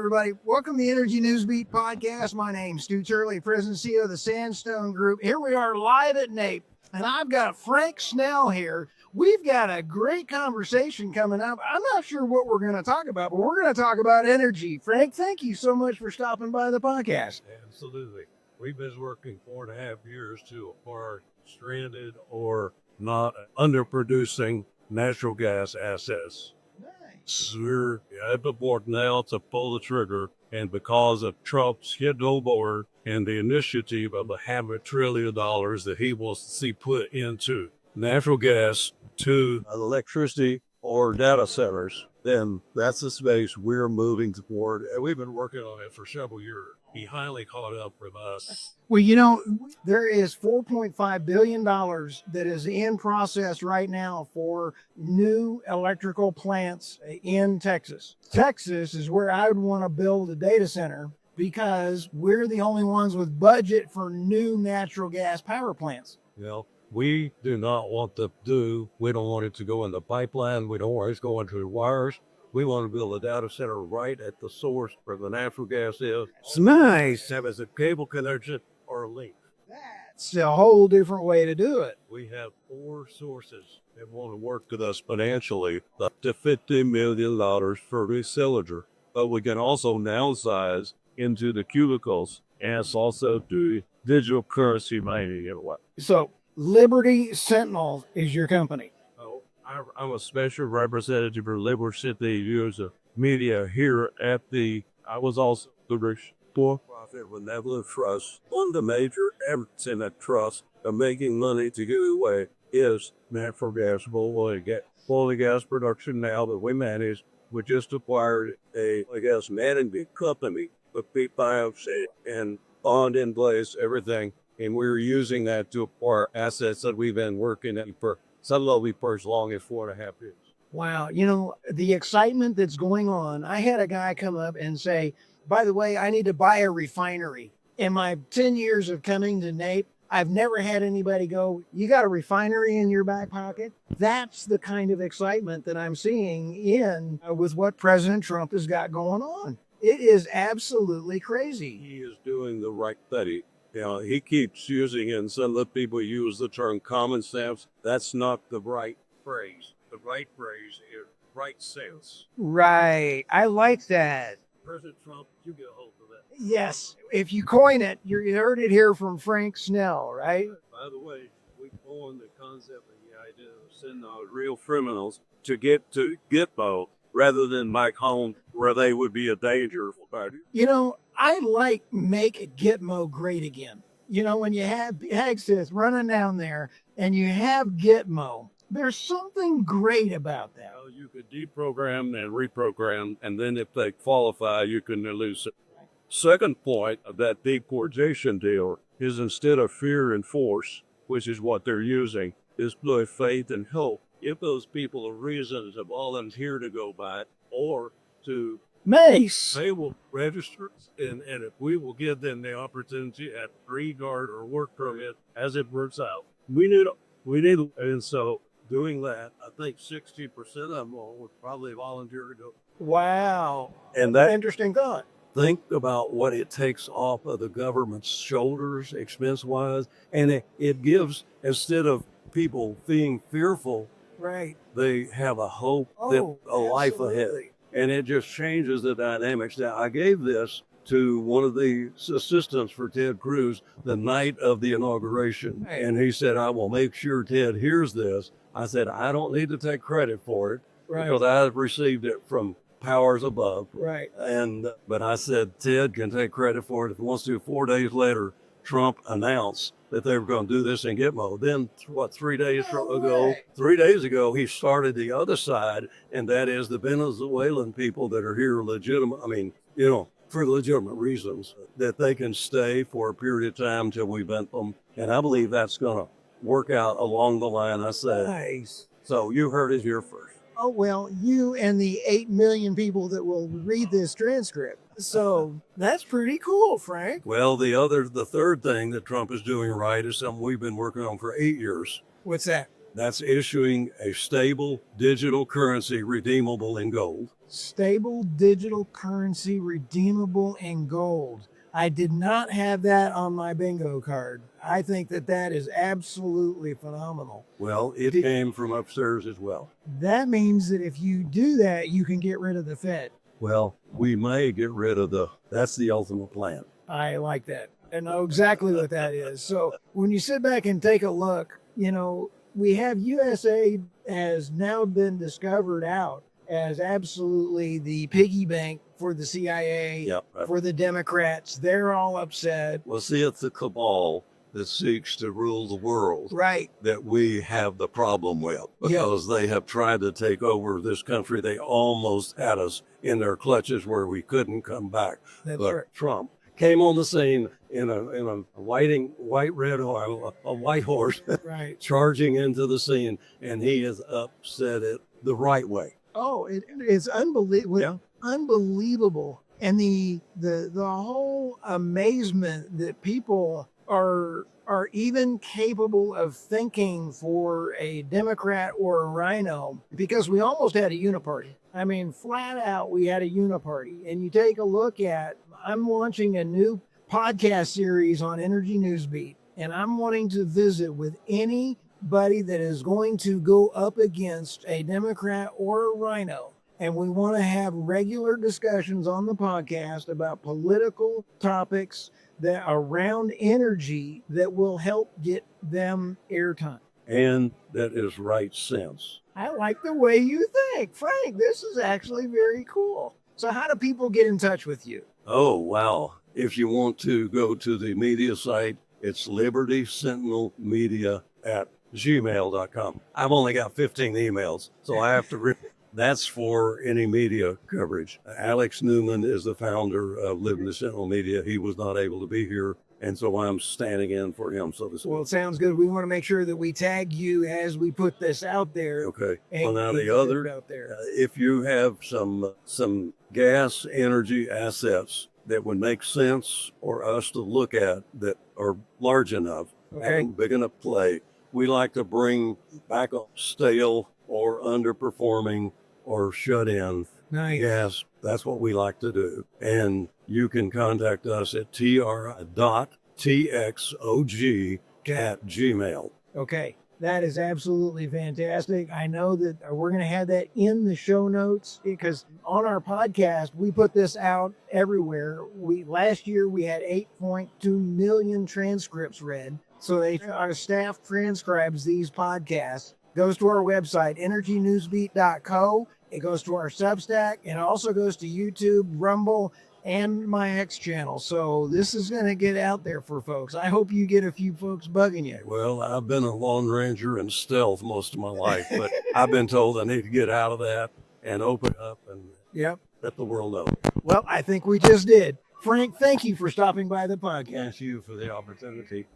everybody. Welcome to the Energy Newsbeat podcast. My name's Stuart Turley, President and CEO of the Sandstone Group. Here we are live at NAPE, and I've got Frank Snell here. We've got a great conversation coming up. I'm not sure what we're going to talk about, but we're going to talk about energy. Frank, thank you so much for stopping by the podcast. Absolutely. We've been working 4.5 years to acquire stranded or not underproducing natural gas assets. We're at the board now to pull the trigger, and because of Trump's schedule board and the initiative of the $500 billion that he wants to see put into natural gas to electricity or data centers, then that's the space we're moving toward. And we've been working on it for several years. He highly caught up with us. Well, you know, there is $4.5 billion that is in process right now for new electrical plants in Texas. Texas is where I would want to build a data center because we're the only ones with budget for new natural gas power plants. We do not want we don't want it to go in the pipeline. We don't want it to go into the wires. We want to build a data center right at the source where the natural gas is. It's nice. Have as a cable connection or a link. That's a whole different way to do it. We have 4 sources that want to work with us financially, up to $50 million for each cylinder. But we can also downsize into the cubicles and also do digital currency mining and what. So Liberty Sentinel is your company. I'm a special representative for Liberty Sentinel News Media here at I was also the for-profit benevolent trust. One of the major efforts in that trust of making money to give away is natural gas, oil and gas production now that we manage. We just acquired a gas management company with big biopsy and bond in place, everything. And we're using that to acquire assets that we've been working at for some of them for as long as 4.5 years. Wow. You know, the excitement that's going on. I had a guy come up and say, by the way, I need to buy a refinery. In my 10 years of coming to NAPE, I've never had anybody go, you got a refinery in your back pocket? That's the kind of excitement that I'm seeing with what President Trump has got going on. It is absolutely crazy. He is doing the right thing. He keeps using, and some of the people use the term common sense. That's not the right phrase. The right phrase is right sense. Right. I like that. President Trump, you get a hold of that. Yes. If you coin it, you heard it here from Frank Snell, right? By the way, we coined the concept and the idea of sending out real criminals to get to Gitmo rather than back home where they would be a danger. You know, I like make Gitmo great again. You know, when you have Hagsith running down there and you have Gitmo, there's something great about that. Well, you could deprogram and reprogram, and then if they qualify, you can release it. Second point of that deportation deal is instead of fear and force, which is what they're using, is put faith and hope. Give those people a reason to volunteer to go back or to Mace. They will register, and if we will give them the opportunity at green card or work permit as it works out. We need, and so doing that, I think 60% of them would probably volunteer to go. Wow. And that interesting thought. Think about what it takes off of the government's shoulders, expense-wise, and it gives, instead of people being fearful, right, they have a hope that a life ahead. And it just changes the dynamics. Now, I gave this to one of the assistants for Ted Cruz the night of the inauguration. Right. And he said, I will make sure Ted hears this. I said, I don't need to take credit for it because I received it from powers above. Right. But I said, Ted can take credit for it if he wants to. 4 days later, Trump announced that they were going to do this in Gitmo. Then, 3 days ago? 3 days ago, he started the other side, and that is the Venezuelan people that are here for legitimate reasons, that they can stay for a period of time until we vent them. And I believe that's going to work out along the line I said. Nice. So you heard it here first. Oh, well, you and the 8 million people that will read this transcript. So that's pretty cool, Frank. Well, the third thing that Trump is doing right is something we've been working on for 8 years. What's that? That's issuing a stable digital currency redeemable in gold. Stable digital currency redeemable in gold. I did not have that on my bingo card. I think that that is absolutely phenomenal. Well, it came from upstairs as well. That means that if you do that, you can get rid of the Fed. Well, we may get rid of that's the ultimate plan. I like that. I know exactly what that is. So when you sit back and take a look, we have USA has now been discovered out as absolutely the piggy bank for the CIA, Yep. for the Democrats. They're all upset. Well, see, it's the cabal that seeks to rule the world Right. that we have the problem with, because they have tried to take over this country. They almost had us in their clutches where we couldn't come back. That's But right. Trump came on the scene in a white horse, Right. charging into the scene, and he has upset it the right way. Oh, it's unbelievable. Yeah. Unbelievable. And the whole amazement that people are even capable of thinking for a Democrat or a rhino, because we almost had a uniparty. I mean, flat out, we had a uniparty. And you take a look at, I'm launching a new podcast series on Energy Newsbeat, and I'm wanting to visit with anybody that is going to go up against a Democrat or a rhino. And we want to have regular discussions on the podcast about political topics that around energy that will help get them airtime. And that is right sense. I like the way you think. Frank, this is actually very cool. So how do people get in touch with you? Oh, wow. If you want to go to the media site, it's Liberty Sentinel Media at gmail.com. I've only got 15 emails, so I have to that's for any media coverage. Alex Newman is the founder of Liberty Sentinel Media. He was not able to be here, and so I'm standing in for him, so to speak. Well, it sounds good. We want to make sure that we tag you as we put this out there. Okay. And Well, now get the other, it out there. if you have some gas energy assets that would make sense for us to look at that are large enough, Okay. and big enough play, we like to bring back on stale or underperforming or shut in Nice. gas. That's what we like to do. And you can contact us at tr.txog@gmail. Okay. That is absolutely fantastic. I know that we're going to have that in the show notes because on our podcast, we put this out everywhere. Last year we had 8.2 million transcripts read. So our staff transcribes these podcasts, goes to our website, energynewsbeat.co. It goes to our Substack, and it also goes to YouTube, Rumble, and my X channel. So this is going to get out there for folks. I hope you get a few folks bugging you. Well, I've been a Lone Ranger and stealth most of my life, but I've been told I need to get out of that and open up and Yep. let the world know. Well, I think we just did. Frank, thank you for stopping by the podcast. Thank you for the opportunity.